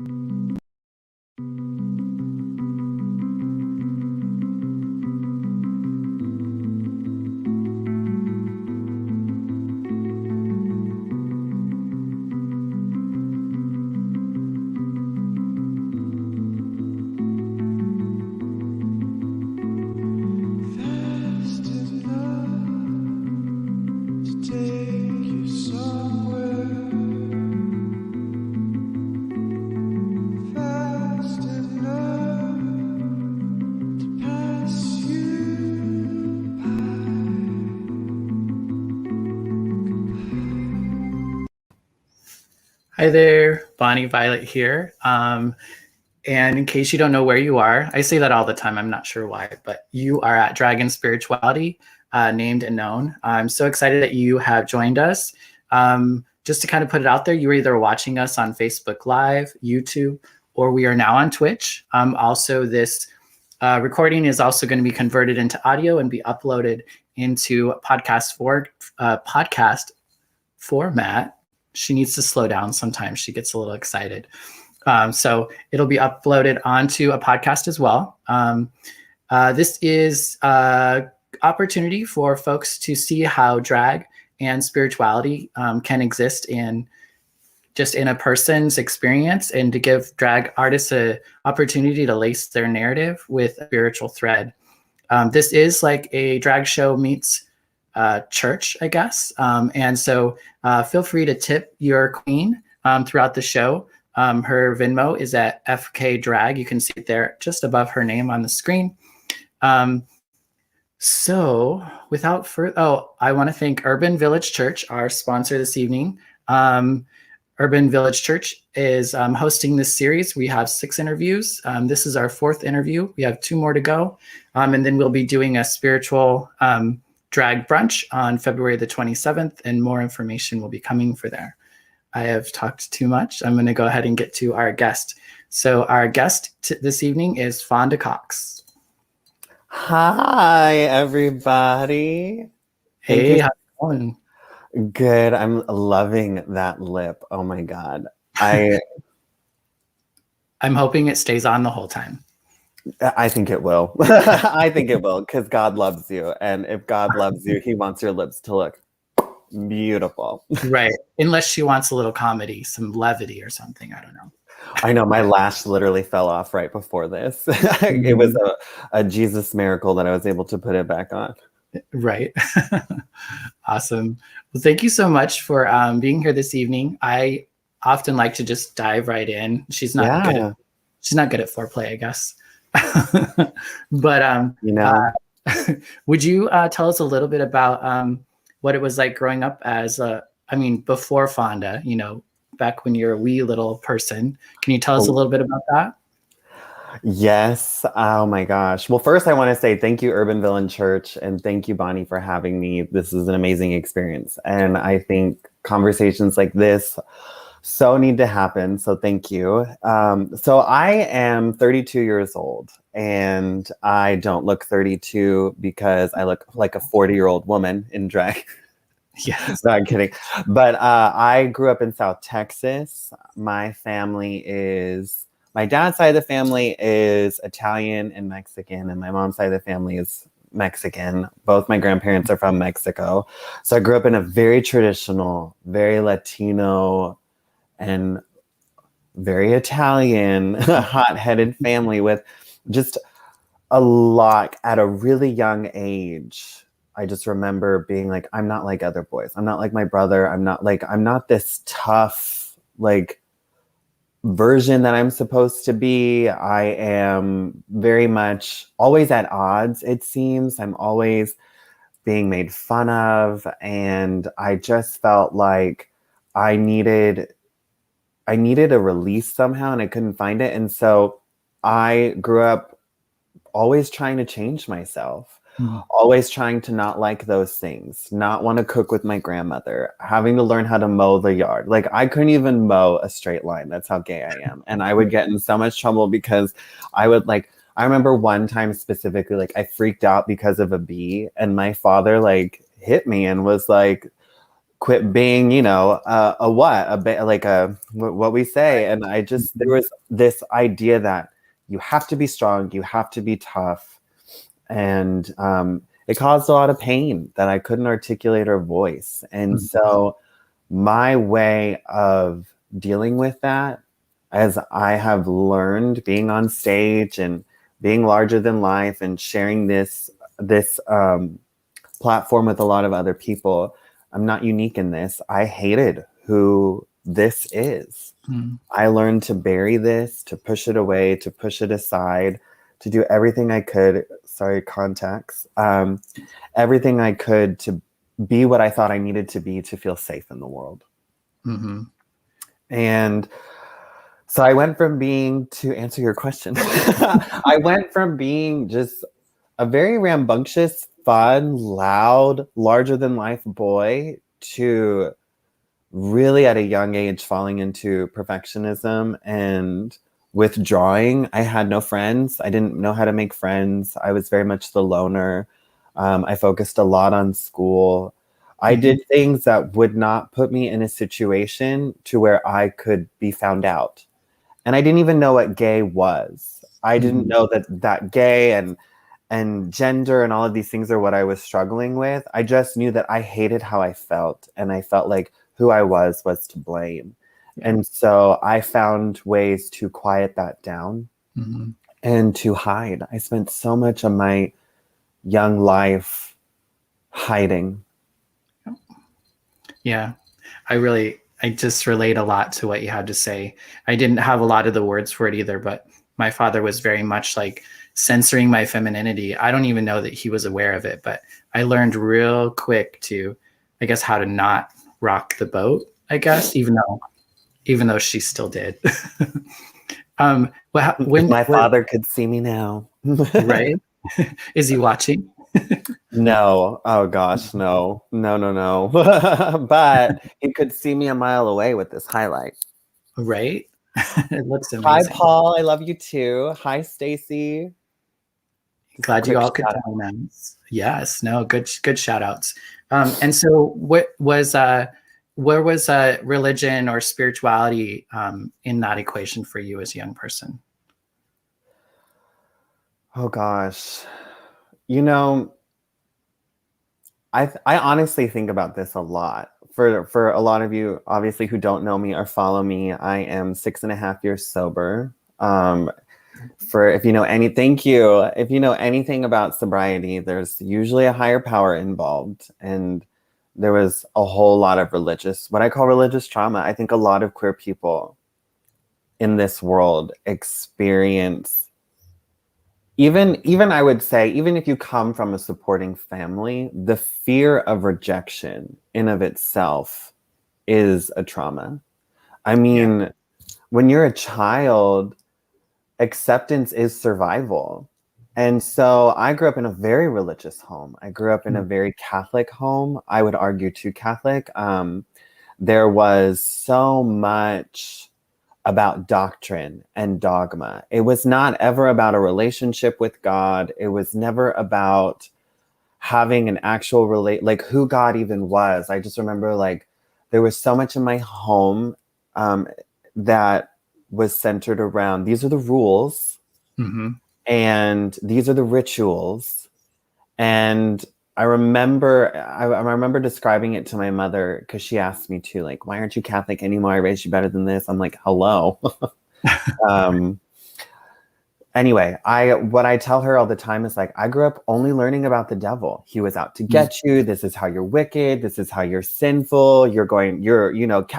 Hi there, Bonnie Violet here. And in case you don't know where you are, I say that all the time, I'm not sure why, but you are at Dragon Spirituality, named and known. I'm so excited that you have joined us. Just to kind of put it out there, you're either watching us on Facebook Live, YouTube, or we are now on Twitch. Also, this recording is also going to be converted into audio and be uploaded into podcast format. She needs to slow down sometimes. She gets a little excited. So it'll be uploaded onto a podcast as well. This is an opportunity for folks to see how drag and spirituality can exist in a person's experience, and to give drag artists an opportunity to lace their narrative with a spiritual thread. This is like a drag show meets church, I guess. And so feel free to tip your queen throughout the show. Her Venmo is at FK Drag. You can see it there just above her name on the screen. So without further, I want to thank Urban Village Church, our sponsor this evening. Urban Village Church is hosting this series. We have 6 interviews. This is our 4th interview. We have 2 more to go. And then we'll be doing a spiritual drag brunch on February the 27th, and more information will be coming for there. I have talked too much. I'm going to go ahead and get to our guest. So our guest this evening is Fonda Cox. Hi, everybody. Hey, how's it going? Good. I'm loving that lip. Oh my God. I'm hoping it stays on the whole time. I think it will. I think it will, because God loves you. And if God loves you, he wants your lips to look beautiful. Right. Unless she wants a little comedy, some levity or something. I don't know. I know, my lash literally fell off right before this. It was a Jesus miracle that I was able to put it back on. Right. Awesome. Well, thank you so much for being here this evening. I often like to just dive right in. She's not good at foreplay, I guess. But would you tell us a little bit about what it was like growing up as before Fonda, back when you're a wee little person? Can you tell us a little bit about that? Yes. Oh my gosh. Well, first I want to say thank you, Urban Village Church, and thank you, Bonnie, for having me. This is an amazing experience. And I think conversations like this so need to happen. So thank you. So I am 32 years old, and I don't look 32 because I look like a 40-year-old woman in drag. Yes. No, I'm kidding. But I grew up in South Texas. My dad's side of the family is Italian and Mexican, and my mom's side of the family is Mexican. Both my grandparents are from Mexico. So I grew up in a very traditional, very Latino, and very Italian, hot-headed family with just a lot at a really young age. I just remember being like, I'm not like other boys. I'm not like my brother. I'm not this tough, version that I'm supposed to be. I am very much always at odds, it seems. I'm always being made fun of. And I just felt like I needed a release somehow, and I couldn't find it. And so I grew up always trying to change myself. Always trying to not like those things, not want to cook with my grandmother, having to learn how to mow the yard. Like, I couldn't even mow a straight line. That's how gay I am. And I would get in so much trouble because I remember one time specifically, I freaked out because of a bee, and my father hit me and was like, quit being, you know, what we say. And I just, there was this idea that you have to be strong, you have to be tough. And it caused a lot of pain that I couldn't articulate or voice. And so my way of dealing with that, as I have learned being on stage and being larger than life and sharing this platform with a lot of other people, I'm not unique in this. I hated who this is. I learned to bury this, to push it away, to push it aside, to do everything I could. Sorry, contacts. Everything I could to be what I thought I needed to be to feel safe in the world. And so I went from being, to answer your question, I went from being just a very rambunctious, fun, loud, larger than life boy to really at a young age falling into perfectionism and withdrawing. I had no friends. I didn't know how to make friends. I was very much the loner. I focused a lot on school. I did things that would not put me in a situation to where I could be found out. And I didn't even know what gay was. I didn't know that gay and gender and all of these things are what I was struggling with. I just knew that I hated how I felt. And I felt like who I was to blame. And so I found ways to quiet that down and to hide. I spent so much of my young life hiding. Yeah, I just relate a lot to what you had to say. I didn't have a lot of the words for it either, but my father was very much like censoring my femininity. I don't even know that he was aware of it, but I learned real quick to, I guess, how to not rock the boat, I guess, even though she still did. When my father could see me now. Right? Is he watching? No. Oh gosh, no. But he could see me a mile away with this highlight. Right? It looks amazing. Hi, Paul. I love you too. Hi, Stacy. Glad you all could join us. Yes. No. Good shout outs. And so, where was religion or spirituality in that equation for you as a young person? Oh gosh, you know, I honestly think about this a lot. For a lot of you, obviously, who don't know me or follow me, I am 6.5 years sober. If you know anything about sobriety, there's usually a higher power involved, and there was a whole lot of what I call religious trauma. I think a lot of queer people in this world experience. Even I would say, even if you come from a supporting family, the fear of rejection in of itself is a trauma. I mean, when you're a child, acceptance is survival. And so I grew up in a very religious home. I grew up in a very Catholic home. I would argue too Catholic. There was so much about doctrine and dogma. It was not ever about a relationship with God. It was never about having an actual like who God even was. I just remember like there was so much in my home that was centered around these are the rules and these are the rituals. And I remember describing it to my mother because she asked me to, like, why aren't you Catholic anymore? I raised you better than this. I'm like, hello. Anyway, what I tell her all the time is like, I grew up only learning about the devil. He was out to get you. This is how you're wicked. This is how you're sinful. I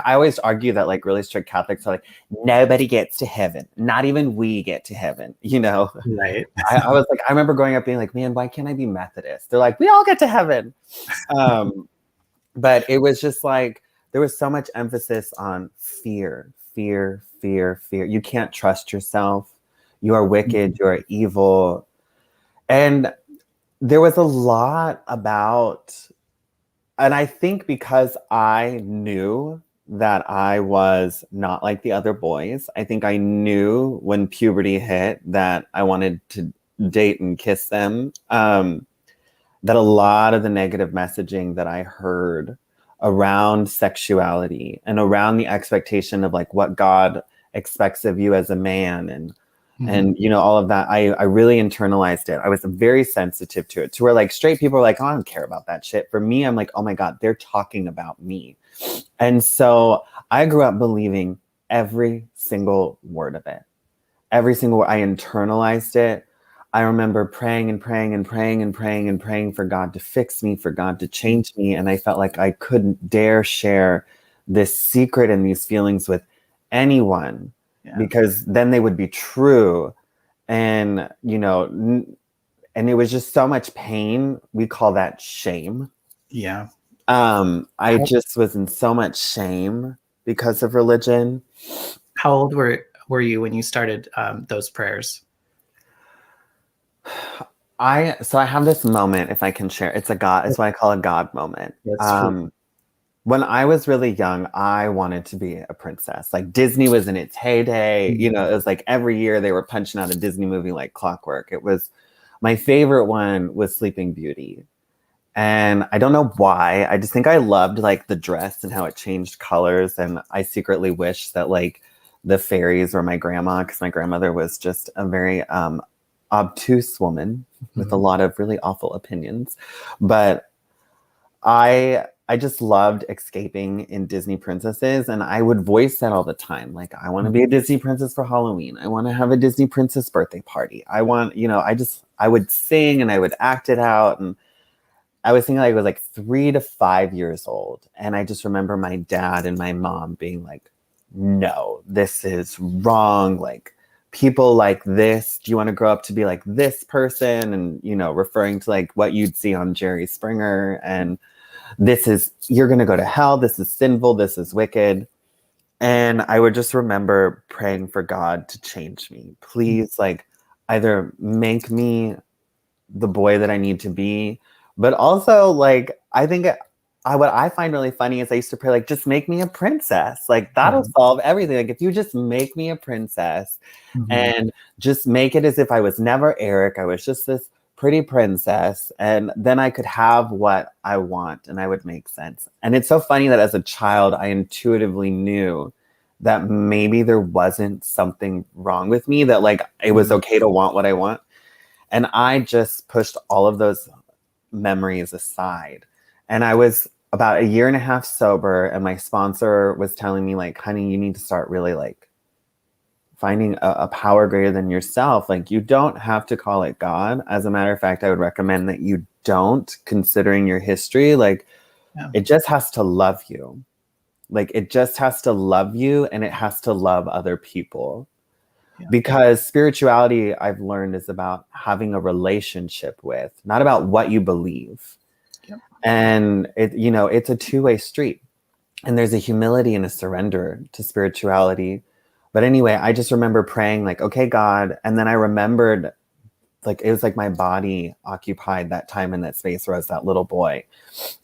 always argue that like really strict Catholics are like, nobody gets to heaven. Not even we get to heaven, you know? Right. I was like, I remember growing up being like, man, why can't I be Methodist? They're like, we all get to heaven. But it was just like, there was so much emphasis on fear. You can't trust yourself. You are wicked, you are evil. And there was a lot about, and I think because I knew that I was not like the other boys, I think I knew when puberty hit that I wanted to date and kiss them, that a lot of the negative messaging that I heard around sexuality and around the expectation of like what God expects of you as a man and you know all of that. I really internalized it. I was very sensitive to it, to where like straight people are like, oh, I don't care about that shit. For me, I'm like, oh my God, they're talking about me. And so I grew up believing every single word of it. Every single word. I internalized it. I remember praying and praying and praying and praying and praying for God to fix me, for God to change me. And I felt like I couldn't dare share this secret and these feelings with anyone because then they would be true. And, you know, and it was just so much pain. We call that shame. Yeah. I just was in so much shame because of religion. How old were you when you started those prayers? I have this moment, if I can share. It's what I call a God moment. When I was really young, I wanted to be a princess. Like Disney was in its heyday. You know, it was like every year they were punching out a Disney movie like clockwork. It was my favorite one was Sleeping Beauty. And I don't know why. I just think I loved like the dress and how it changed colors. And I secretly wish that like the fairies were my grandma, because my grandmother was just a very obtuse woman with a lot of really awful opinions. But I just loved escaping in Disney princesses, and I would voice that all the time. Like, I want to be a Disney princess for Halloween. I want to have a Disney princess birthday party. I want, you know, I would sing and I would act it out. And I was thinking like I was like 3 to 5 years old. And I just remember my dad and my mom being like, no, this is wrong. Like, people like this, do you want to grow up to be like this person? And, you know, referring to like what you'd see on Jerry Springer. And you're going to go to hell. This is sinful. This is wicked. And I would just remember praying for God to change me. Please, like, either make me the boy that I need to be, but also, like, I think what I find really funny is I used to pray, like, just make me a princess. Like, that'll solve everything. Like, if you just make me a princess and just make it as if I was never Eric, I was just this pretty princess, and then I could have what I want and I would make sense. And it's so funny that as a child, I intuitively knew that maybe there wasn't something wrong with me, that like it was okay to want what I want. And I just pushed all of those memories aside. And I was about 1.5 years sober, and my sponsor was telling me, like, honey, you need to start really like finding a power greater than yourself. Like, you don't have to call it God. As a matter of fact, I would recommend that you don't, considering your history. Like, it just has to love you. Like, it just has to love you, and it has to love other people. Because spirituality, I've learned, is about having a relationship with, not about what you believe. And it, you know, it's a two-way street. And there's a humility and a surrender to spirituality. But anyway, I just remember praying like, okay, God. And then I remembered, like, it was like my body occupied that time in that space where I was that little boy.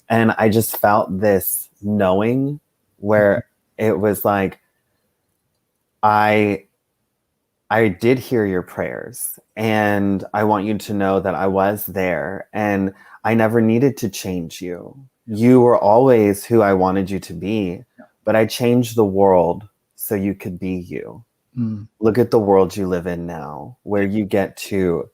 And I just felt this knowing where it was like, I did hear your prayers, and I want you to know that I was there, and I never needed to change you. You were always who I wanted you to be, but I changed the world so you could be you. Look at the world you live in now, where you get to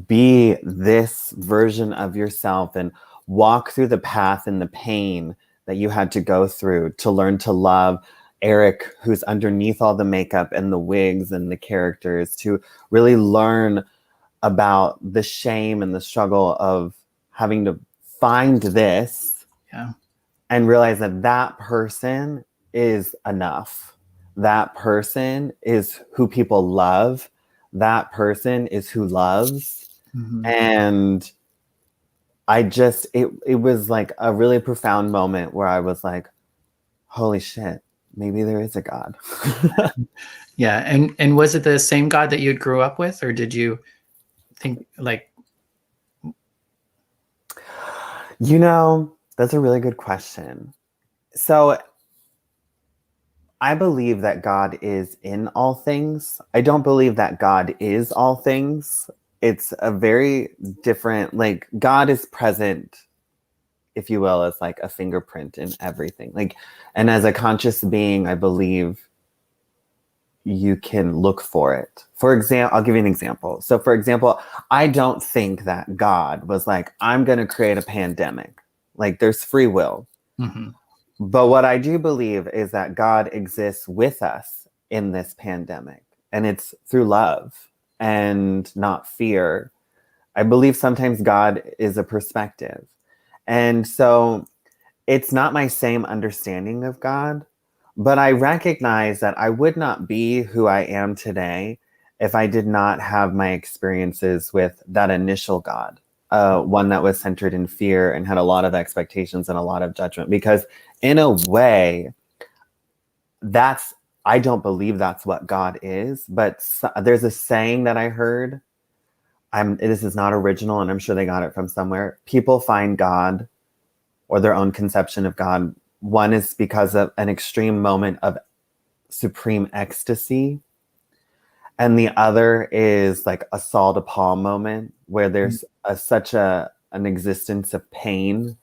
be this version of yourself and walk through the path and the pain that you had to go through to learn to love Eric, who's underneath all the makeup and the wigs and the characters, to really learn about the shame and the struggle of having to find this and realize that that person is enough. That person is who people love. That person is who loves. And I just, it was like a really profound moment where I was like, holy shit, maybe there is a God. And was it the same God that you grew up with, or did you think like? You know, that's a really good question. So I believe that God is in all things. I don't believe that God is all things. It's a very different, like, God is present if you will, as like a fingerprint in everything. Like, and as a conscious being, I believe you can look for it. For example, I'll give you an example. So for example, I don't think that God was like, I'm going to create a pandemic. Like, there's free will. Mm-hmm. But what I do believe is that God exists with us in this pandemic, and it's through love and not fear. I believe sometimes God is a perspective. And so it's not my same understanding of God, but I recognize that I would not be who I am today if I did not have my experiences with that initial God, one that was centered in fear and had a lot of expectations and a lot of judgment. Because in a way, I don't believe that's what God is, but there's a saying that I heard. This is not original, and I'm sure they got it from somewhere. People find God, or their own conception of God. One is because of an extreme moment of supreme ecstasy. And the other is like a Saul to Paul moment where there's such an existence of pain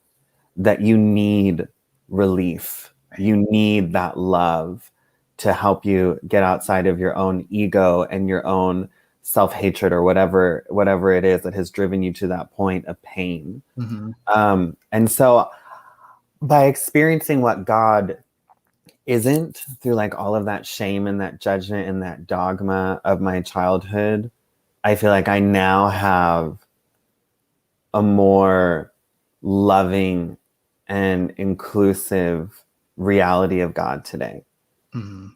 that you need relief. You need that love to help you get outside of your own ego and your own self-hatred or whatever it is that has driven you to that point of pain. Mm-hmm. And so by experiencing what God isn't through like all of that shame and that judgment and that dogma of my childhood, I feel like I now have a more loving and inclusive reality of God today. Mm-hmm.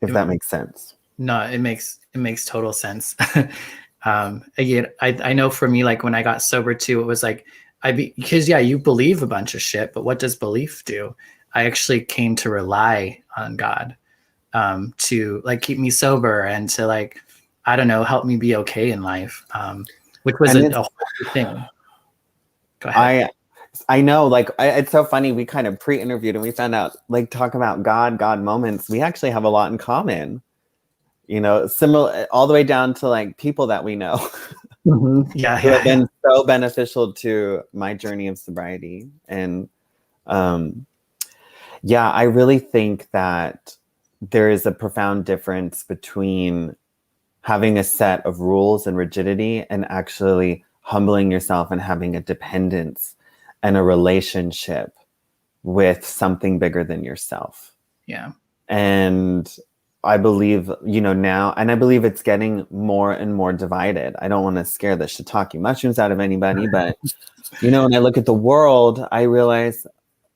If that makes sense. No, it makes total sense. Again, I know for me, like when I got sober too, it was like because you believe a bunch of shit, but what does belief do? I actually came to rely on God to like keep me sober and to like, I don't know, help me be okay in life, which was a whole new thing. Go ahead. I know, like, it's so funny. We kind of pre-interviewed and we found out, like, talk about God moments. We actually have a lot in common, you know, similar all the way down to like people that we know Mm-hmm. who have been so beneficial to my journey of sobriety. And I really think that there is a profound difference between having a set of rules and rigidity and actually humbling yourself and having a dependence and a relationship with something bigger than yourself. Yeah. And I believe, now, and I believe it's getting more and more divided. I don't want to scare the shiitake mushrooms out of anybody, but, when I look at the world, I realize,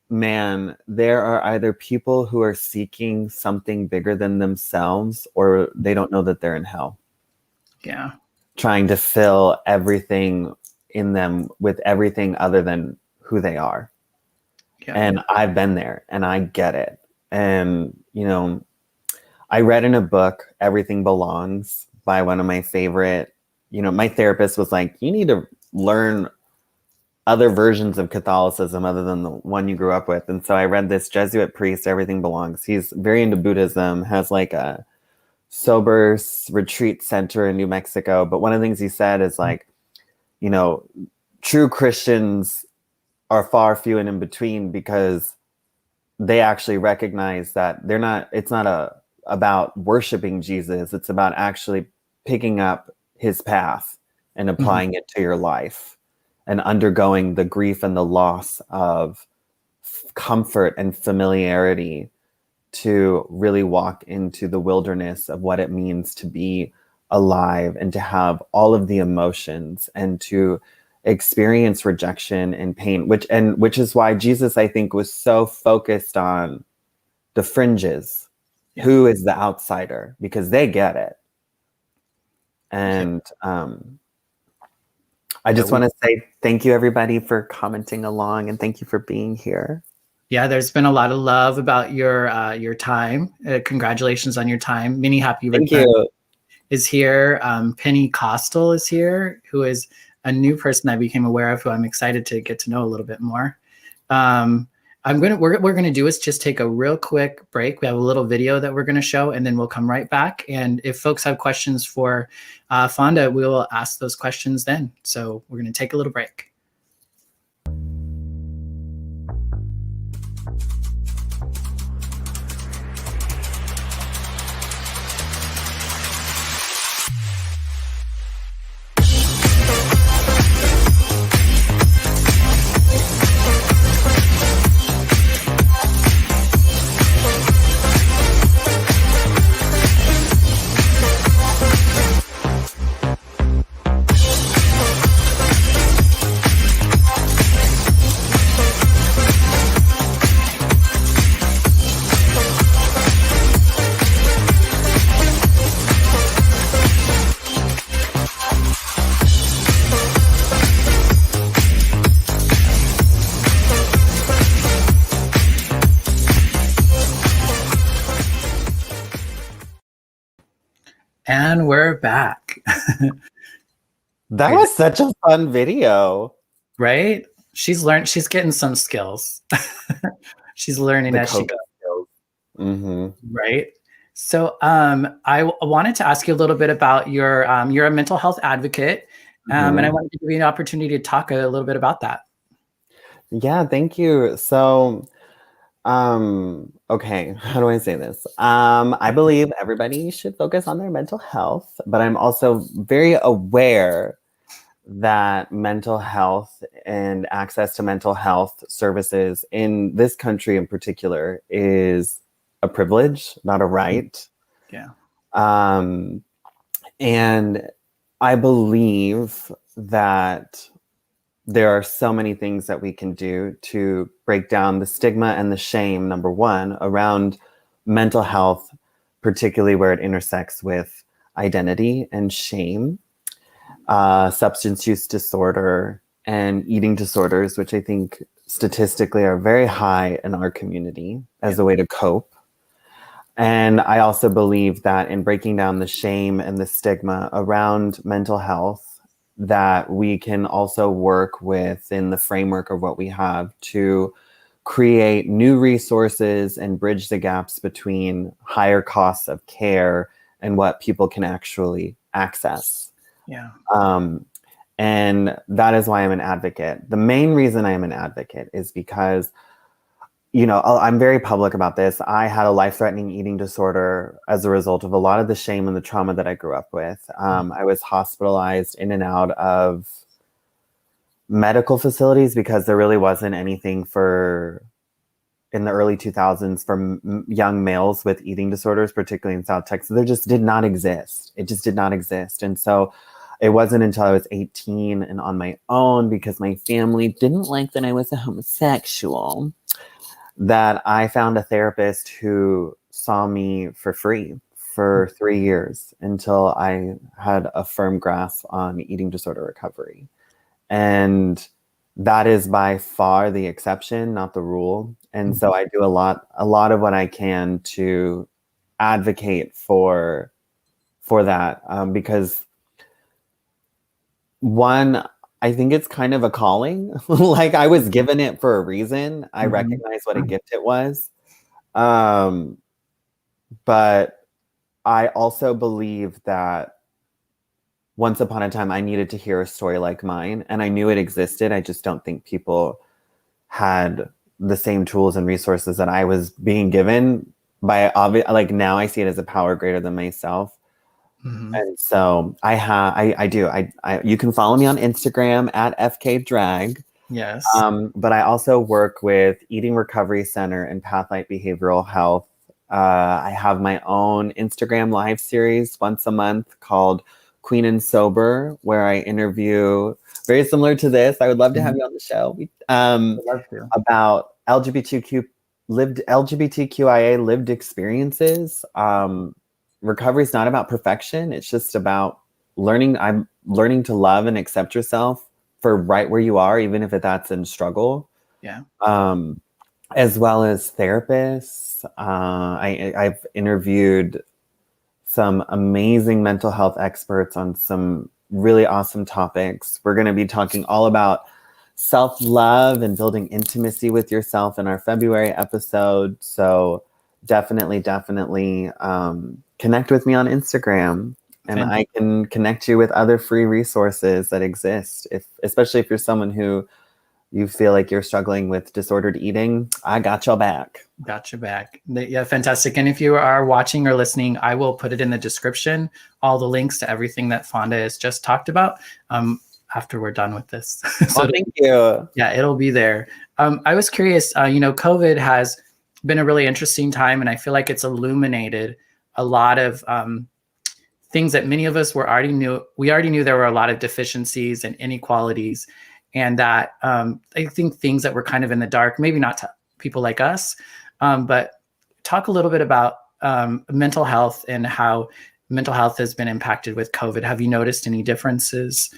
man, there are either people who are seeking something bigger than themselves, or they don't know that they're in hell. Yeah. Trying to fill everything in them with everything other than who they are. Yeah. And I've been there and I get it. And, I read in a book, Everything Belongs, by one of my favorite, my therapist was like, you need to learn other versions of Catholicism other than the one you grew up with. And so I read this Jesuit priest, Everything Belongs. He's very into Buddhism, has like a sober retreat center in New Mexico. But one of the things he said is like, true Christians are far few and in between, because they actually recognize that it's not about worshiping Jesus. It's about actually picking up his path and applying it to your life and undergoing the grief and the loss of comfort and familiarity to really walk into the wilderness of what it means to be alive and to have all of the emotions and to experience rejection and pain, which is why Jesus, I think, was so focused on the fringes. Yeah. Who is the outsider? Because they get it. And I just want to say thank you, everybody, for commenting along, and thank you for being here. Yeah, there's been a lot of love about your time. Congratulations on your time. Many happy returns. Thank you. Is here. Penny Costal is here, who is a new person I became aware of, who I'm excited to get to know a little bit more. What we're gonna do is just take a real quick break. We have a little video that we're gonna show, and then we'll come right back. And if folks have questions for Fonda, we will ask those questions then. So we're gonna take a little break. And we're back. That was such a fun video. Right? She's getting some skills. She's learning as she goes. Mm-hmm. Right? So I wanted to ask you a little bit about you're a mental health advocate, and I wanted to give you an opportunity to talk a little bit about that. Yeah, thank you. So, okay, how do I say this? I believe everybody should focus on their mental health, but I'm also very aware that mental health and access to mental health services in this country in particular is a privilege, not a right. Yeah. And I believe that there are so many things that we can do to break down the stigma and the shame, number one, around mental health, particularly where it intersects with identity and shame, substance use disorder, and eating disorders, which I think statistically are very high in our community as a way to cope. And I also believe that in breaking down the shame and the stigma around mental health, that we can also work within the framework of what we have to create new resources and bridge the gaps between higher costs of care and what people can actually access. Yeah. And that is why I'm an advocate. The main reason I am an advocate is because, you know, I'm very public about this. I had a life-threatening eating disorder as a result of a lot of the shame and the trauma that I grew up with. I was hospitalized in and out of medical facilities because there really wasn't anything in the early 2000s for young males with eating disorders, particularly in South Texas. There just did not exist. It just did not exist. And so it wasn't until I was 18 and on my own, because my family didn't like that I was a homosexual, that I found a therapist who saw me for free for 3 years until I had a firm grasp on eating disorder recovery. And that is by far the exception, not the rule. And so I do a lot of what I can to advocate for that, because one, I think it's kind of a calling. Like, I was given it for a reason. I recognize what a gift it was. But I also believe that once upon a time, I needed to hear a story like mine, and I knew it existed. I just don't think people had the same tools and resources that I was being given by like, now I see it as a power greater than myself. And so I do. You can follow me on Instagram at FK Drag. Yes. But I also work with Eating Recovery Center and Pathlight Behavioral Health. I have my own Instagram live series once a month called Queen and Sober, where I interview, very similar to this. I would love to have you on the show. About LGBTQIA lived experiences. Recovery is not about perfection. It's just about learning. I'm learning to love and accept yourself for right where you are, even if that's in struggle. Yeah. As well as therapists. I've interviewed some amazing mental health experts on some really awesome topics. We're going to be talking all about self-love and building intimacy with yourself in our February episode. So definitely connect with me on Instagram, and I can connect you with other free resources that exist, especially if you're someone who you feel like you're struggling with disordered eating, I got your back. Got your back. Yeah, fantastic. And if you are watching or listening, I will put it in the description, all the links to everything that Fonda has just talked about after we're done with this. So thank you. Yeah, it'll be there. I was curious, COVID has been a really interesting time, and I feel like it's illuminated a lot of things that many of us already knew. We already knew there were a lot of deficiencies and inequalities, and that I think things that were kind of in the dark, maybe not to people like us, but talk a little bit about mental health and how mental health has been impacted with COVID. Have you noticed any differences?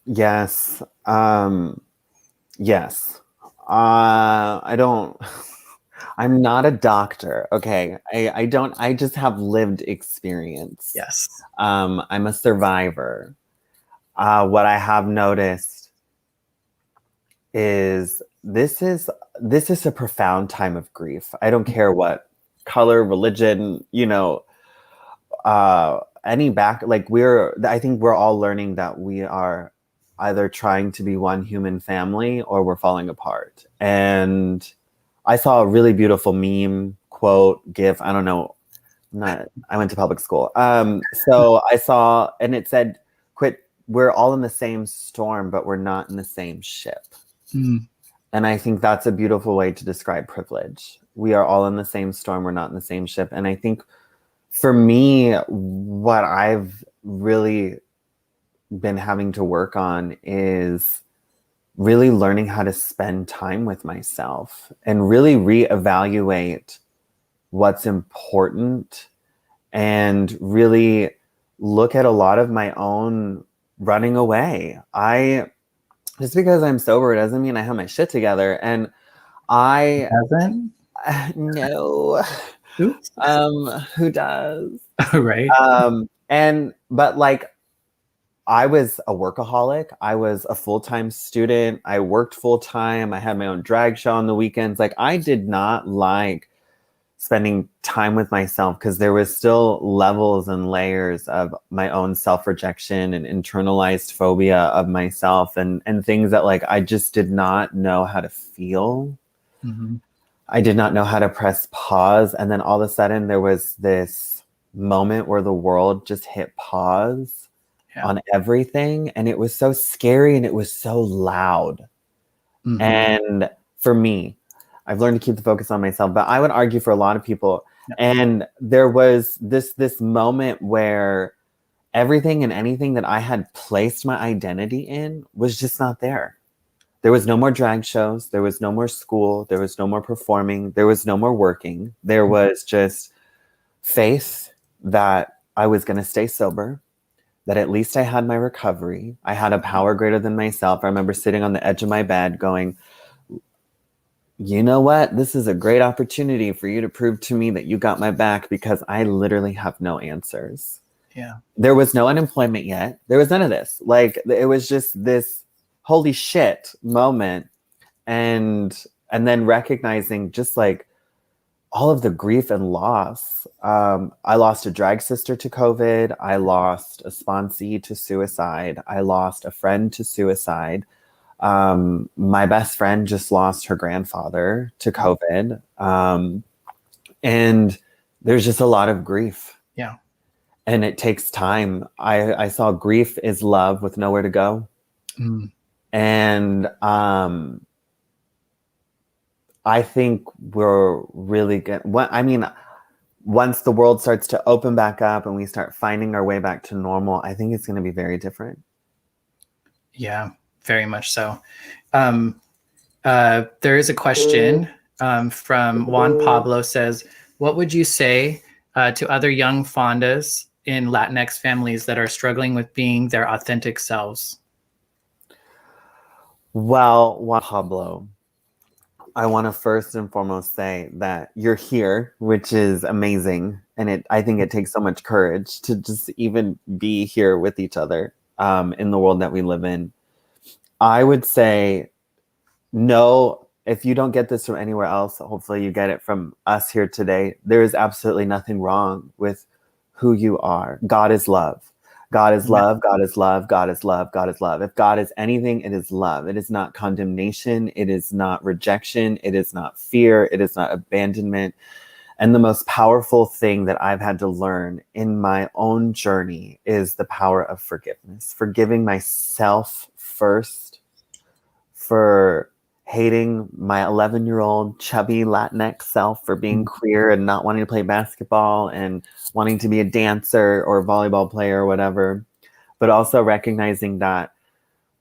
Yes. Yes. I'm not a doctor. Okay. I just have lived experience. Yes. I'm a survivor. What I have noticed is this is a profound time of grief. I don't care what color, religion, I think we're all learning that we are either trying to be one human family or we're falling apart. And I saw a really beautiful meme, quote, GIF. I don't know. I went to public school. So I saw, and it said, we're all in the same storm, but we're not in the same ship. Mm. And I think that's a beautiful way to describe privilege. We are all in the same storm. We're not in the same ship. And I think for me, what I've really been having to work on is really learning how to spend time with myself and really reevaluate what's important and really look at a lot of my own running away. Just because I'm sober doesn't mean I have my shit together. And I haven't. No. Oops. Who does? Right. But like, I was a workaholic. I was a full-time student. I worked full-time. I had my own drag show on the weekends. Like, I did not like spending time with myself because there was still levels and layers of my own self-rejection and internalized phobia of myself and things that like I just did not know how to feel. Mm-hmm. I did not know how to press pause. And then all of a sudden there was this moment where the world just hit pause on everything. And it was so scary and it was so loud. Mm-hmm. And for me, I've learned to keep the focus on myself, but I would argue for a lot of people. Yeah. And there was this moment where everything and anything that I had placed my identity in was just not there. There was no more drag shows. There was no more school. There was no more performing. There was no more working. There was just faith that I was going to stay sober, that at least I had my recovery. I had a power greater than myself. I remember sitting on the edge of my bed going, you know what? This is a great opportunity for you to prove to me that you got my back because I literally have no answers. Yeah. There was no unemployment yet. There was none of this. Like, it was just this holy shit moment. And then recognizing just like all of the grief and loss. I lost a drag sister to COVID. I lost a sponsee to suicide. I lost a friend to suicide. My best friend just lost her grandfather to COVID. And there's just a lot of grief. Yeah. And it takes time. I saw grief is love with nowhere to go. Mm. And I think we're really good. Once the world starts to open back up and we start finding our way back to normal, I think it's going to be very different. Yeah, very much so. There is a question from Juan Pablo says, what would you say to other young Fondas in Latinx families that are struggling with being their authentic selves? Well, Juan Pablo, I want to first and foremost say that you're here, which is amazing. And I think it takes so much courage to just even be here with each other in the world that we live in. I would say, no, if you don't get this from anywhere else, hopefully you get it from us here today. There is absolutely nothing wrong with who you are. God is love. God is love, God is love, God is love, God is love. If God is anything, it is love. It is not condemnation. It is not rejection. It is not fear. It is not abandonment. And the most powerful thing that I've had to learn in my own journey is the power of forgiveness, forgiving myself first for hating my 11-year-old chubby Latinx self for being queer and not wanting to play basketball and wanting to be a dancer or a volleyball player or whatever, but also recognizing that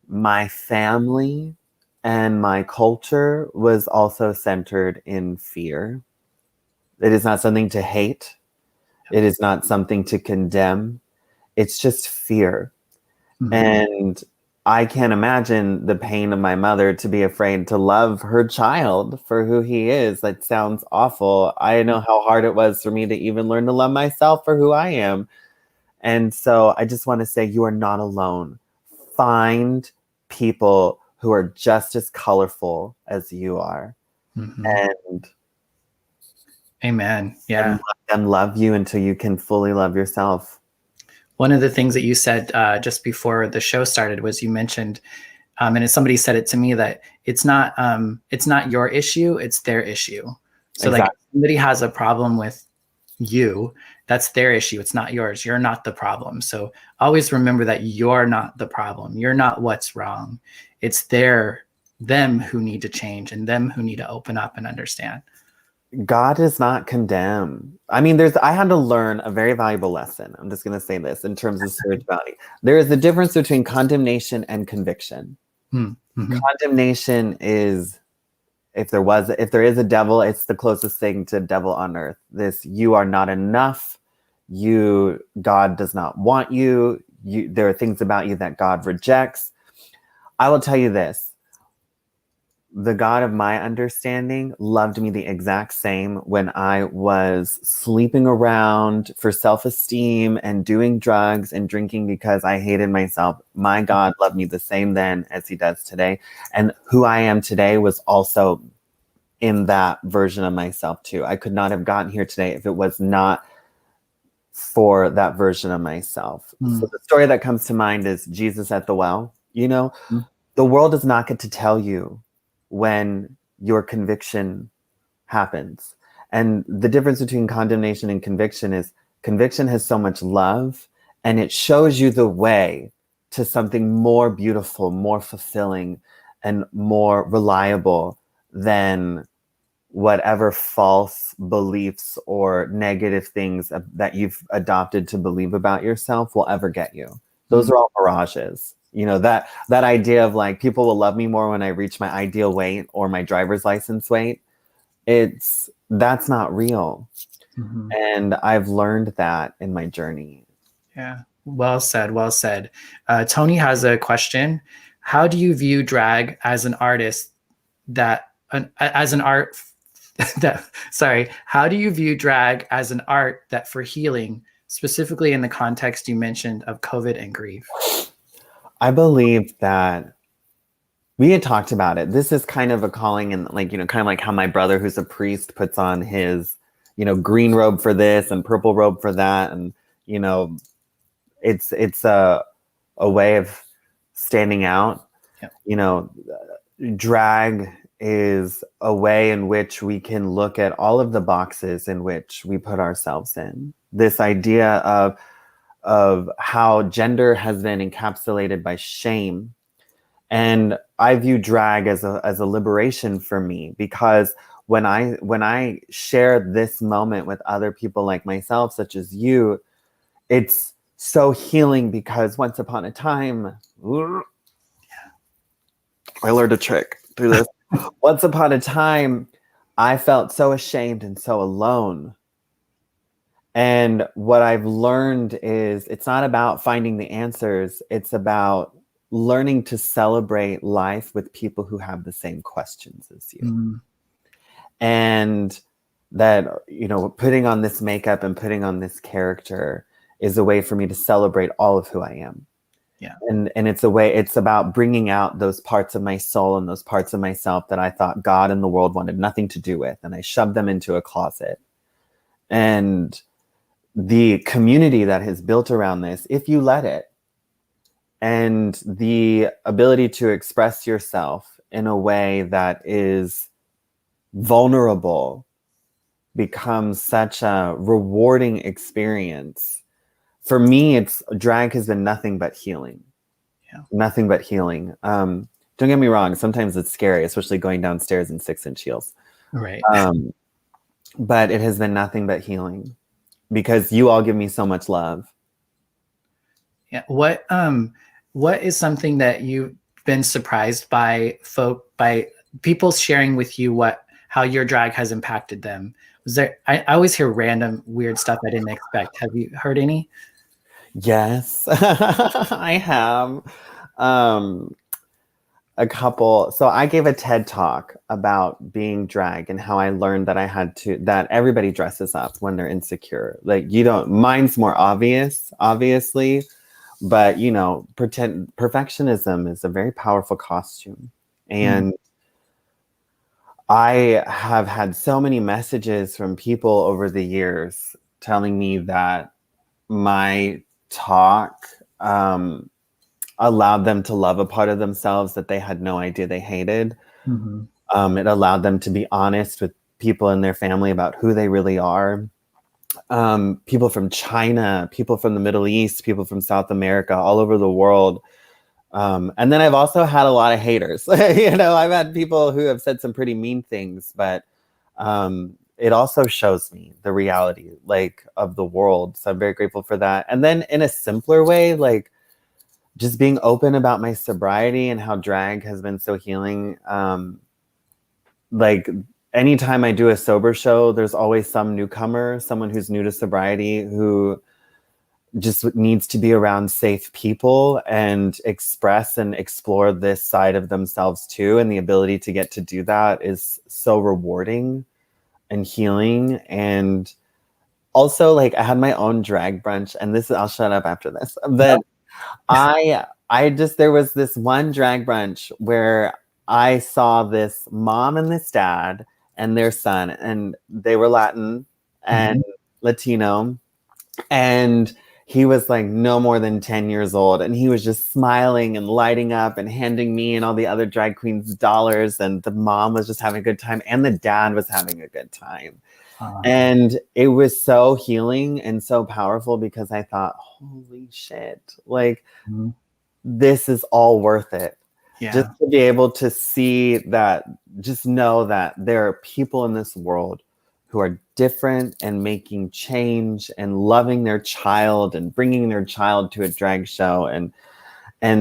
my family and my culture was also centered in fear. It is not something to hate. It is not something to condemn. It's just fear. Mm-hmm. And I can't imagine the pain of my mother to be afraid to love her child for who he is. That sounds awful. I know how hard it was for me to even learn to love myself for who I am. And so I just want to say you are not alone. Find people who are just as colorful as you are. Mm-hmm. And amen. Yeah. And let them love you until you can fully love yourself. One of the things that you said just before the show started was you mentioned, and somebody said it to me, that it's not your issue, it's their issue. So exactly. Like if somebody has a problem with you, that's their issue. It's not yours. You're not the problem. So always remember that you're not the problem. You're not what's wrong. It's them who need to change and them who need to open up and understand. God does not condemn. I mean, I had to learn a very valuable lesson. I'm just going to say this in terms of spirituality. There is a difference between condemnation and conviction. Mm-hmm. Condemnation is, if there is a devil, it's the closest thing to devil on earth. You are not enough. God does not want you. There are things about you that God rejects. I will tell you this. The God of my understanding loved me the exact same when I was sleeping around for self-esteem and doing drugs and drinking because I hated myself. My God loved me the same then as he does today. And who I am today was also in that version of myself too. I could not have gotten here today if it was not for that version of myself. So the story that comes to mind is Jesus at the well. The world does not get to tell you when your conviction happens. And the difference between condemnation and conviction is conviction has so much love and it shows you the way to something more beautiful, more fulfilling, and more reliable than whatever false beliefs or negative things that you've adopted to believe about yourself will ever get you. Those are all mirages. That idea of like, people will love me more when I reach my ideal weight or my driver's license weight. That's not real. Mm-hmm. And I've learned that in my journey. Yeah. Well said. Well said. Tony has a question. How do you view drag as an artist how do you view drag as an art that for healing, specifically in the context you mentioned of COVID and grief? I believe that we had talked about it. This is kind of a calling, and kind of like how my brother, who's a priest, puts on his, green robe for this and purple robe for that. And, it's a way of standing out. Yep. Drag is a way in which we can look at all of the boxes in which we put ourselves in. This idea of how gender has been encapsulated by shame. And I view drag as a liberation for me, because when I share this moment with other people like myself, such as you, it's so healing, because once upon a time, I learned a trick through this. Once upon a time, I felt so ashamed and so alone. And what I've learned is it's not about finding the answers. It's about learning to celebrate life with people who have the same questions as you. Mm-hmm. And that, putting on this makeup and putting on this character is a way for me to celebrate all of who I am. Yeah. And it's about bringing out those parts of my soul and those parts of myself that I thought God and the world wanted nothing to do with. And I shoved them into a closet. And the community that has built around this, if you let it, and the ability to express yourself in a way that is vulnerable becomes such a rewarding experience. For me, it's drag has been nothing but healing. Yeah. Nothing but healing. Don't get me wrong. Sometimes it's scary, especially going downstairs in 6-inch heels. Right. But it has been nothing but healing because you all give me so much love. Yeah. What is something that you've been surprised by people sharing with you how your drag has impacted them? Was there I always hear random weird stuff I didn't expect. Have you heard any? Yes, I have. A couple. So I gave a TED talk about being drag and how I learned that everybody dresses up when they're insecure. Like you don't, mine's more obvious, obviously, but perfectionism is a very powerful costume. And I have had so many messages from people over the years telling me that my talk, allowed them to love a part of themselves that they had no idea they hated. It allowed them to be honest with people in their family about who they really are. People from China, people from the Middle East, people from South America, all over the world. And then I've also had a lot of haters. I've had people who have said some pretty mean things, but it also shows me the reality of the world. So I'm very grateful for that. And then in a simpler way, just being open about my sobriety and how drag has been so healing. Anytime I do a sober show, there's always some newcomer, someone who's new to sobriety who just needs to be around safe people and express and explore this side of themselves too. And the ability to get to do that is so rewarding and healing. And also I had my own drag brunch, and I'll shut up after this, but there was this one drag brunch where I saw this mom and this dad and their son, and they were Latin and Latino, and he was no more than 10 years old, and he was just smiling and lighting up and handing me and all the other drag queens dollars, and the mom was just having a good time and the dad was having a good time. And it was so healing and so powerful because I thought, holy shit, this is all worth it. Yeah. Just to be able to see that, just know that there are people in this world who are different and making change and loving their child and bringing their child to a drag show. And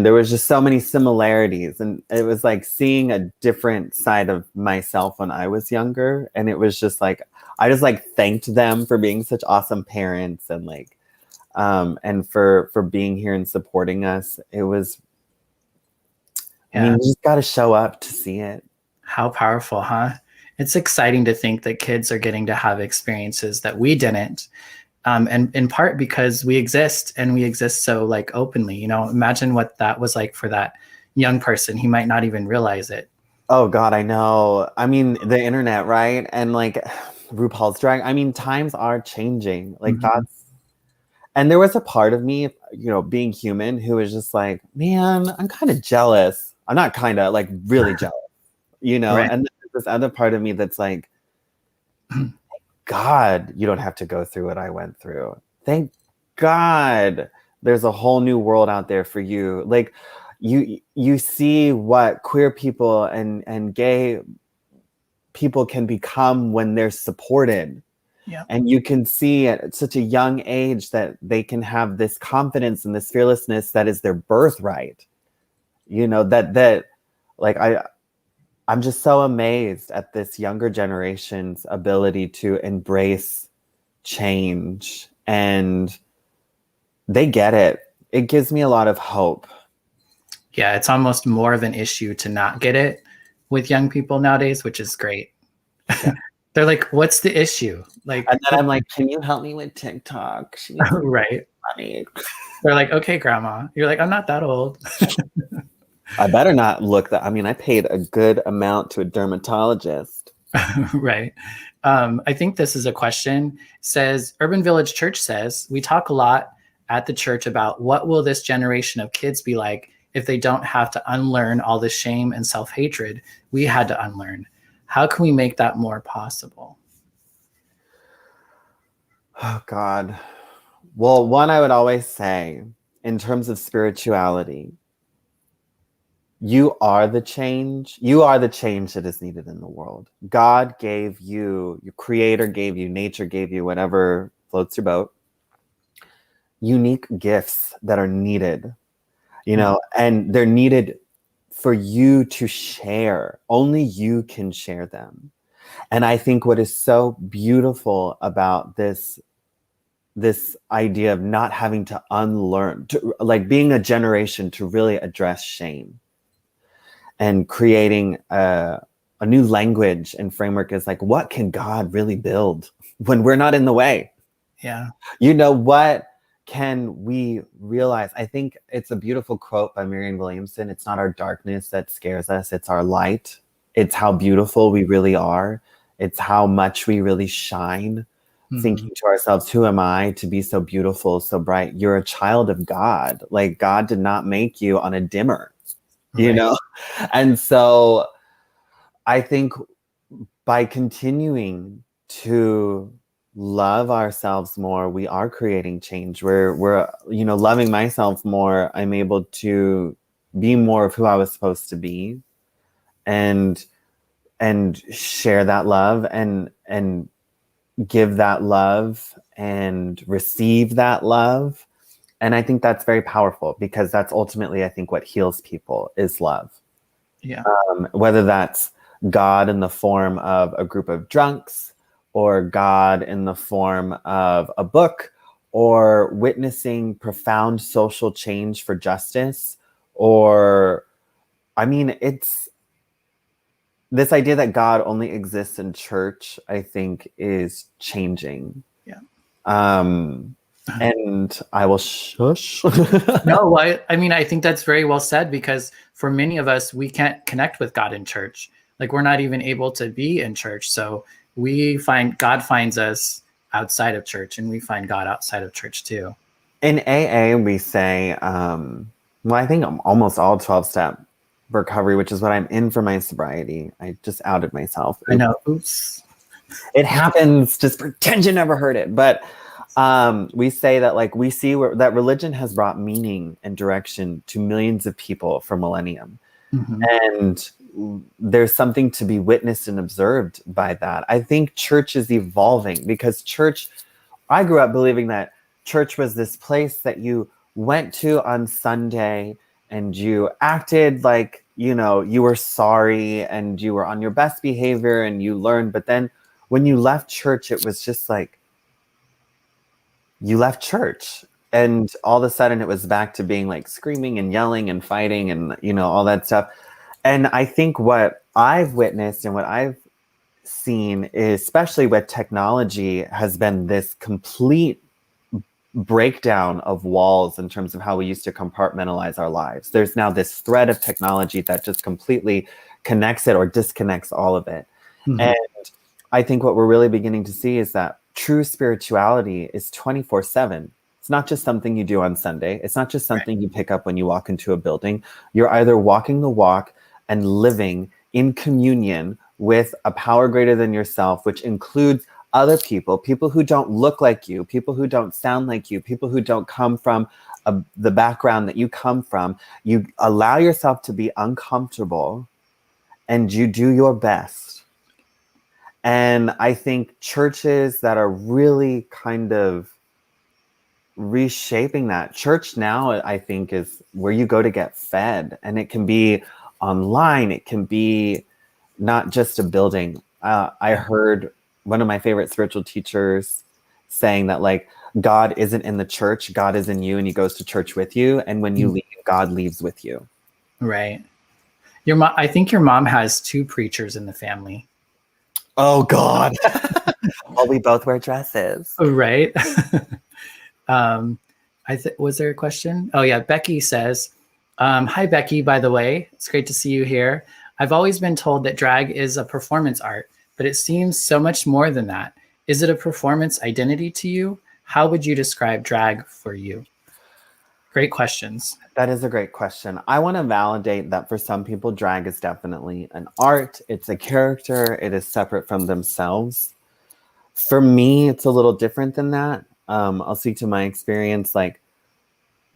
there was just so many similarities. And it was seeing a different side of myself when I was younger. And it was just I just thanked them for being such awesome parents and and for being here and supporting us. It was, you just got to show up to see it. How powerful, huh? It's exciting to think that kids are getting to have experiences that we didn't. And in part because we exist, and we exist so openly. Imagine what that was like for that young person. He might not even realize it. Oh God, I know. I mean, the internet, right? And RuPaul's Drag. I mean, times are changing. And there was a part of me, being human, who was just man, I'm kind of jealous. I'm not kind of really jealous, Right. And there's this other part of me that's God, you don't have to go through what I went through. Thank God there's a whole new world out there for you. You see what queer people and gay people can become when they're supported. Yeah. And you can see at such a young age that they can have this confidence and this fearlessness that is their birthright. I'm just so amazed at this younger generation's ability to embrace change, and they get it. It gives me a lot of hope. Yeah, it's almost more of an issue to not get it with young people nowadays, which is great. Yeah. They're like, what's the issue? And then I'm like, can you help me with TikTok? Right. Money. They're like, okay, grandma. You're like, I'm not that old. I better not look that. I mean, I paid a good amount to a dermatologist. Right. I think this is a question. Says Urban Village Church says, we talk a lot at the church about what will this generation of kids be like if they don't have to unlearn all the shame and self-hatred we had to unlearn. How can we make that more possible? Oh, God. Well, one, I would always say, in terms of spirituality, you are the change. You are the change that is needed in the world. God gave you, your creator gave you, nature gave you, whatever floats your boat, unique gifts that are needed, you know, and they're needed for you to share. Only you can share them. And I think what is so beautiful about this idea of not having to unlearn, like being a generation to really address shame and creating a new language and framework is like, what can God really build when we're not in the way? Yeah. You know, what can we realize? I think it's a beautiful quote by Marianne Williamson. It's not our darkness that scares us, it's our light. It's how beautiful we really are. It's how much we really shine. Thinking to ourselves, who am I to be so beautiful, so bright? You're a child of God. Like, God did not make you on a dimmer, you know? And so I think by continuing to love ourselves more, we are creating change. We're you know, loving myself more, I'm able to be more of who I was supposed to be and share that love and give that love and receive that love. And I think that's very powerful because that's ultimately, I think, what heals people is love. Yeah. Whether that's God in the form of a group of drunks or God in the form of a book or witnessing profound social change for justice, or, I mean, it's this idea that God only exists in church, I think, is changing. Yeah. And I will shush. No, I mean, I think that's very well said, because for many of us, we can't connect with God in church. Like, we're not even able to be in church. So we find God finds us outside of church, and we find God outside of church too. In AA, we say, well, I think almost all 12-step recovery, which is what I'm in for my sobriety. I just outed myself. I know. Oops. It happens. Just pretend you never heard it. But we say that, like, we see that religion has brought meaning and direction to millions of people for millennium. And there's something to be witnessed and observed by that. I think church is evolving because I grew up believing that church was this place that you went to on Sunday and you acted like, you know, you were sorry and you were on your best behavior and you learned. But then when you left church, it was just like, you left church and all of a sudden it was back to being like screaming and yelling and fighting and, you know, all that stuff. And I think what I've witnessed and what I've seen, especially with technology, has been this complete breakdown of walls in terms of how we used to compartmentalize our lives. There's now this thread of technology that just completely connects it or disconnects all of it. And I think what we're really beginning to see is that true spirituality is 24/7. It's not just something you do on Sunday. It's not just something you pick up when you walk into a building. You're either walking the walk and living in communion with a power greater than yourself, which includes other people, people who don't look like you, people who don't sound like you, people who don't come from the background that you come from. You allow yourself to be uncomfortable and you do your best. And I think churches that are really kind of reshaping that. Church now, I think, is where you go to get fed. And it can be online. It can be not just a building. I heard one of my favorite spiritual teachers saying that, like, God isn't in the church, God is in you, and he goes to church with you. And when you leave, God leaves with you. Right. Your mom, I think your mom has 2 preachers in the family. Oh, God. Well, we both wear dresses. Right. Was there a question? Oh yeah. Becky says, hi, Becky, by the way, it's great to see you here. I've always been told that drag is a performance art, but it seems so much more than that. Is it a performance identity to you? How would you describe drag for you? Great questions. That is a great question. I want to validate that for some people, drag is definitely an art. It's a character. It is separate from themselves. For me, it's a little different than that. I'll speak to my experience, like,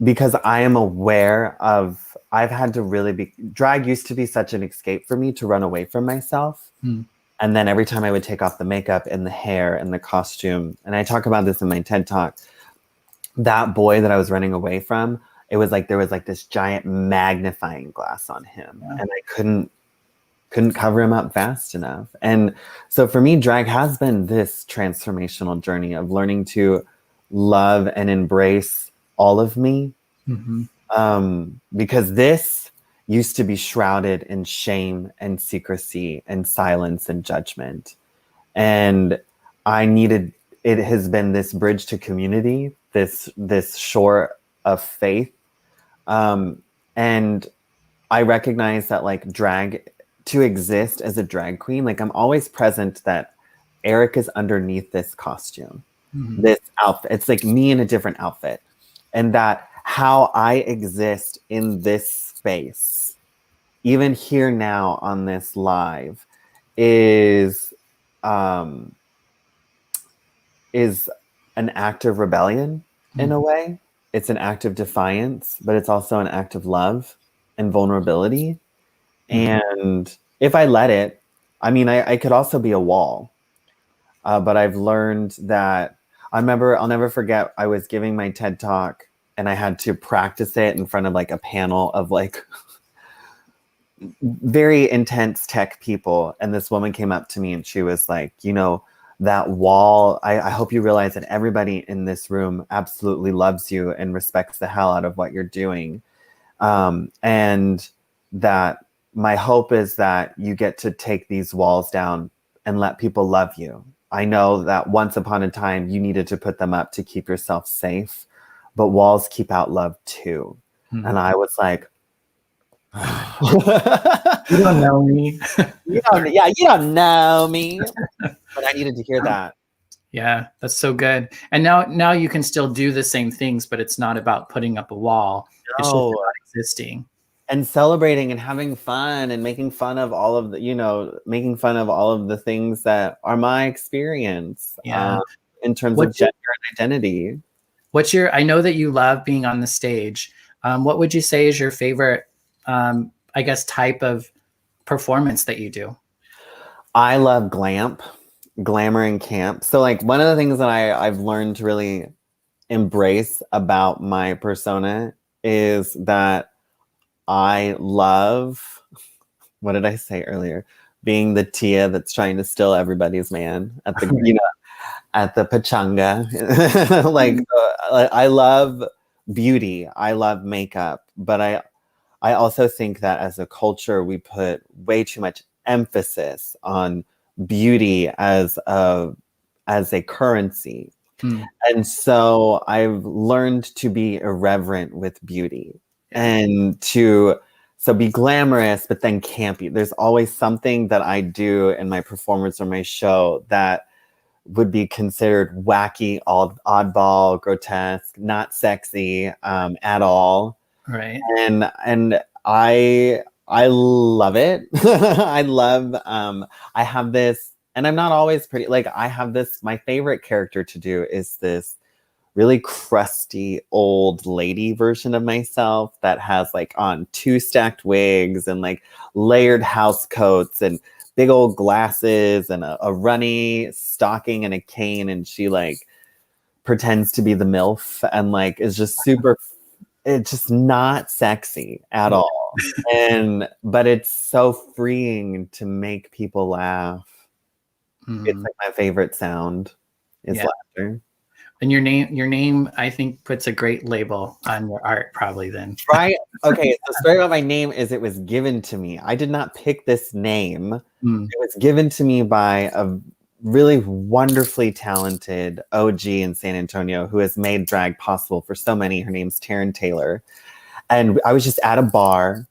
because I am aware of, I've had to really be, drag used to be such an escape for me to run away from myself. And then every time I would take off the makeup and the hair and the costume, and I talk about this in my TED Talk, that boy that I was running away from, it was like there was like this giant magnifying glass on him, and I couldn't cover him up fast enough. And so for me, drag has been this transformational journey of learning to love and embrace all of me, because this used to be shrouded in shame and secrecy and silence and judgment. And it has been this bridge to community, this shore of faith. And I recognize that, like, drag, to exist as a drag queen, like, I'm always present that Eric is underneath this costume, this outfit. It's like me in a different outfit. And that how I exist in this space, even here now on this live, is an act of rebellion in a way. It's an act of defiance, but it's also an act of love and vulnerability. And if I let it, I mean, I could also be a wall. But I've learned that, I'll never forget, I was giving my TED Talk and I had to practice it in front of like a panel of like very intense tech people. And this woman came up to me and she was like, you know, that wall, I hope you realize that everybody in this room absolutely loves you and respects the hell out of what you're doing. And that my hope is that you get to take these walls down and let people love you. I know that once upon a time you needed to put them up to keep yourself safe, but walls keep out love too. And I was like, you don't know me. you don't know me. But I needed to hear that. Yeah, that's so good. And now you can still do the same things, but it's not about putting up a wall. It's just about existing. And celebrating and having fun and making fun of all of the things that are my experience in terms of gender and identity. I know that you love being on the stage. What would you say is your favorite, I guess, type of performance that you do? I love glamour and camp. So like one of the things that I've learned to really embrace about my persona is that I love, what did I say earlier? Being the Tia that's trying to steal everybody's man at the, at the pachanga. I love beauty. I love makeup, but I also think that as a culture, we put way too much emphasis on beauty as a currency. And so I've learned to be irreverent with beauty and to be glamorous, but then campy. There's always something that I do in my performance or my show that would be considered wacky, oddball, grotesque, not sexy at all. Right. And I love it. I love, I have this, and I'm not always pretty, like I have this, my favorite character to do is this really crusty old lady version of myself that has like on 2 stacked wigs and like layered house coats and big old glasses and a runny stocking and a cane. And she like pretends to be the MILF and like is just super, it's just not sexy at all. But it's so freeing to make people laugh. It's like my favorite sound is laughter. And your name, I think, puts a great label on your art, probably then. Right? Okay, the story about my name is it was given to me. I did not pick this name. It was given to me by a really wonderfully talented OG in San Antonio who has made drag possible for so many. Her name's Taryn Taylor. And I was just at a bar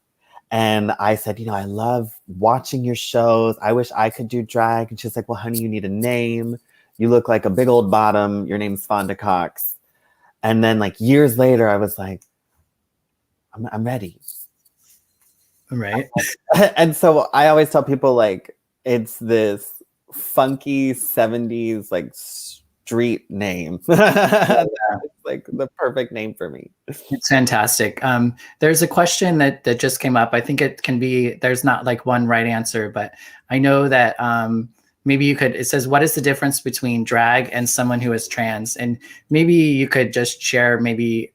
And I said, I love watching your shows. I wish I could do drag. And she's like, well, honey, you need a name. You look like a big old bottom. Your name's Fonda Cox. And then like years later, I was like, I'm ready. Right. And so I always tell people like, it's this funky 70s like street name. It's like the perfect name for me. It's fantastic. There's a question that just came up. I think it can be, there's not like one right answer, but I know that maybe you could, it says, what is the difference between drag and someone who is trans? And maybe you could just share maybe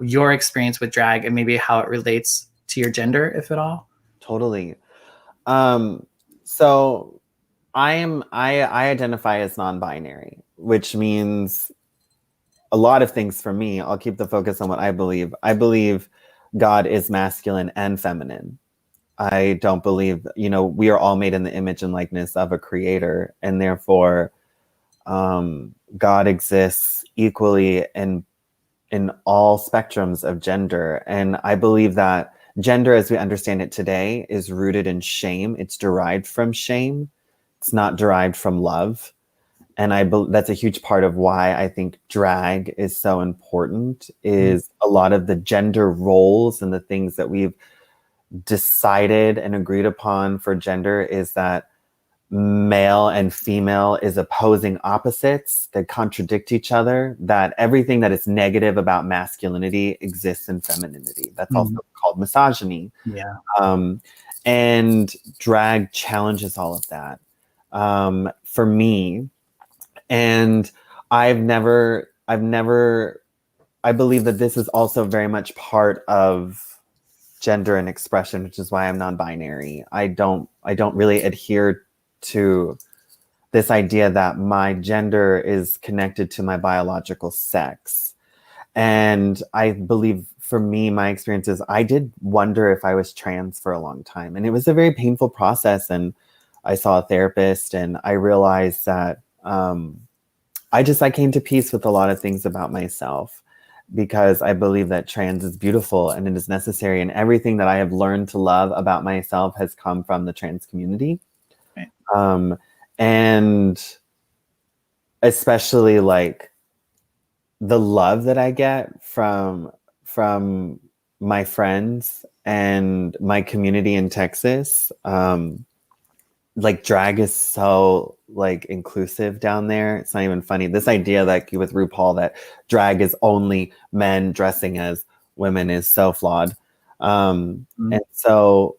your experience with drag and maybe how it relates to your gender, if at all. Totally. So I identify as non-binary, which means a lot of things for me. I'll keep the focus on what I believe. I believe God is masculine and feminine. I don't believe, we are all made in the image and likeness of a creator, and therefore God exists equally in all spectrums of gender. And I believe that gender as we understand it today is rooted in shame. It's derived from shame. It's not derived from love. And that's a huge part of why I think drag is so important, is a lot of the gender roles and the things that we've decided and agreed upon for gender is that male and female is opposing opposites that contradict each other, that everything that is negative about masculinity exists in femininity. That's also called misogyny. Yeah. And drag challenges all of that for me. And I believe that this is also very much part of gender and expression, which is why I'm non-binary. I don't really adhere to this idea that my gender is connected to my biological sex. And I believe for me, my experience is I did wonder if I was trans for a long time. And it was a very painful process. And I saw a therapist and I realized that I came to peace with a lot of things about myself, because I believe that trans is beautiful and it is necessary. And everything that I have learned to love about myself has come from the trans community. Right. And especially like the love that I get from my friends and my community in Texas. Like drag is so like inclusive down there. It's not even funny. This idea like with RuPaul that drag is only men dressing as women is so flawed. And so,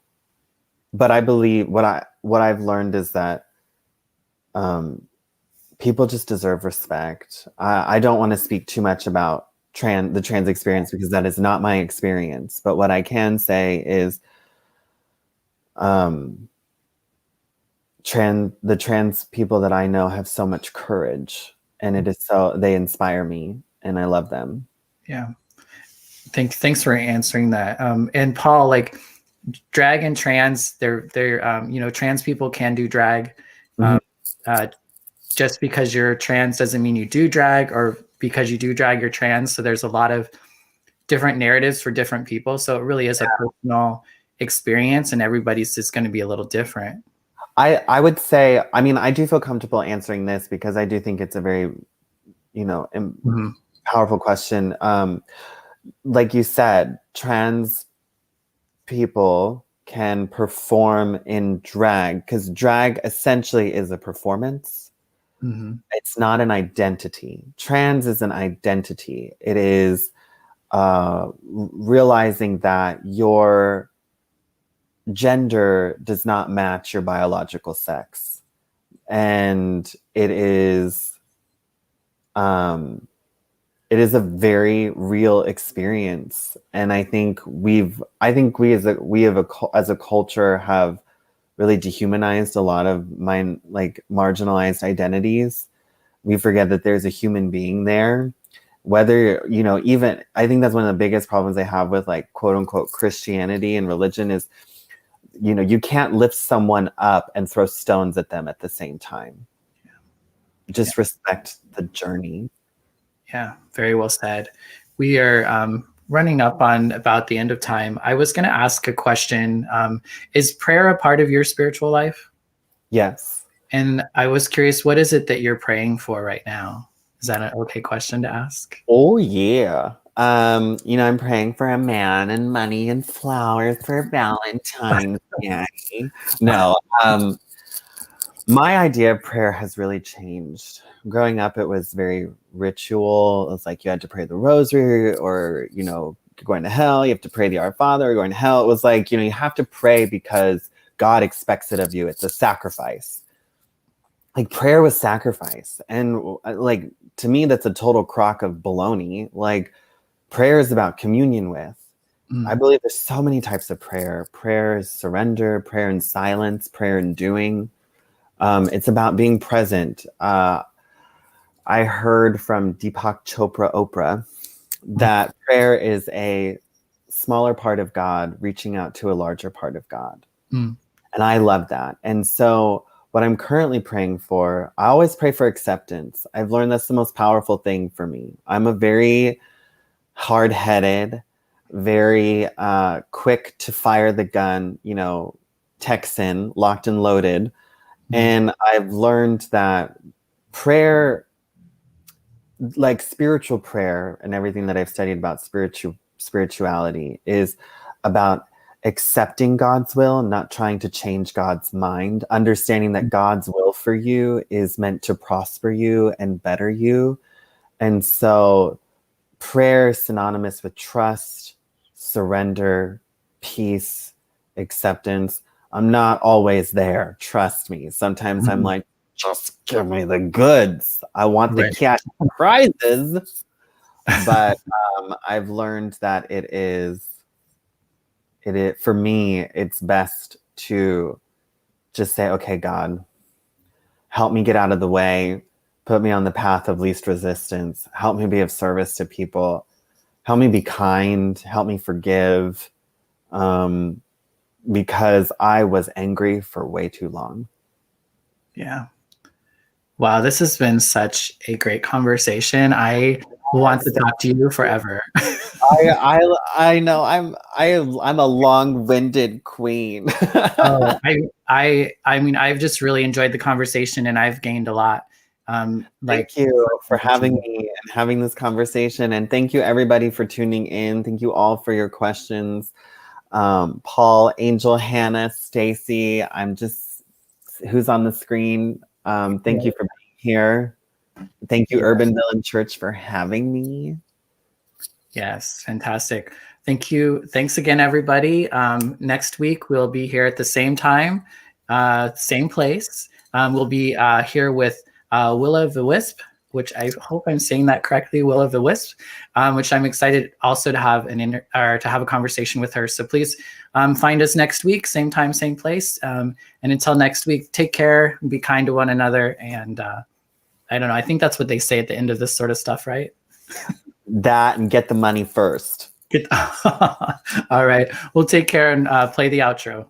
but I believe what I've learned is that people just deserve respect. I don't want to speak too much about the trans experience because that is not my experience. But what I can say is the trans people that I know have so much courage, and they inspire me and I love them. Yeah. Thanks for answering that. And Paul, like drag and trans, they're trans people can do drag. Just because you're trans doesn't mean you do drag, or because you do drag, you're trans. So there's a lot of different narratives for different people. So it really is a personal experience, and everybody's just going to be a little different. I would say, I mean, I do feel comfortable answering this because I do think it's a very, powerful question. Like you said, trans people can perform in drag because drag essentially is a performance. It's not an identity. Trans is an identity. It is realizing that your gender does not match your biological sex, and it is a very real experience. And I think we as a culture have really dehumanized a lot of marginalized identities. We forget that there's a human being there. Whether, even, I think that's one of the biggest problems they have with like quote unquote Christianity and religion is, you can't lift someone up and throw stones at them at the same time. Just respect the journey. Yeah, very well said. We are running up on about the end of time. I was going to ask a question. Is prayer a part of your spiritual life? Yes. And I was curious, what is it that you're praying for right now? Is that an okay question to ask? Oh yeah. I'm praying for a man and money and flowers for Valentine's Day. No, my idea of prayer has really changed. Growing up, it was very ritual. It was like you had to pray the rosary, or you're going to hell, you have to pray the Our Father, or going to hell. It was like, you have to pray because God expects it of you. It's a sacrifice. Like prayer was sacrifice. And like to me, that's a total crock of baloney. Like prayer is about communion with. I believe there's so many types of prayer. Prayer is surrender, prayer in silence, prayer in doing. It's about being present. I heard from Deepak Chopra Oprah that prayer is a smaller part of God reaching out to a larger part of God. And I love that. And so what I'm currently praying for, I always pray for acceptance. I've learned that's the most powerful thing for me. I'm a very hard-headed, very quick to fire the gun, Texan, locked and loaded. And I've learned that prayer, like spiritual prayer and everything that I've studied about spirituality, is about accepting God's will, not trying to change God's mind, understanding that God's will for you is meant to prosper you and better you. And so prayer is synonymous with trust, surrender, peace, acceptance. I'm not always there. Trust me. Sometimes I'm like, just give me the goods. I want the cash prizes. But I've learned that it is for me, it's best to just say, okay, God, help me get out of the way. Put me on the path of least resistance. Help me be of service to people. Help me be kind. Help me forgive. Because I was angry for way too long. Yeah. Wow, this has been such a great conversation. I want to talk to you forever. I know I'm a long-winded queen. I mean, I've just really enjoyed the conversation, and I've gained a lot. Thank you for having me and having this conversation. And thank you everybody for tuning in. Thank you all for your questions. Paul, Angel, Hannah, Stacy, who's on the screen. Thank you for being here. Thank you, Urban Village Church, for having me. Yes, fantastic. Thank you. Thanks again, everybody. Next week, we'll be here at the same time, same place. We'll be here with Willa the Wisp, which I hope I'm saying that correctly, Willa the Wisp, which I'm excited also to have to have a conversation with her. So please find us next week, same time, same place. And until next week, take care, be kind to one another. And I don't know, I think that's what they say at the end of this sort of stuff, right? That and get the money first. All right. We'll take care and play the outro.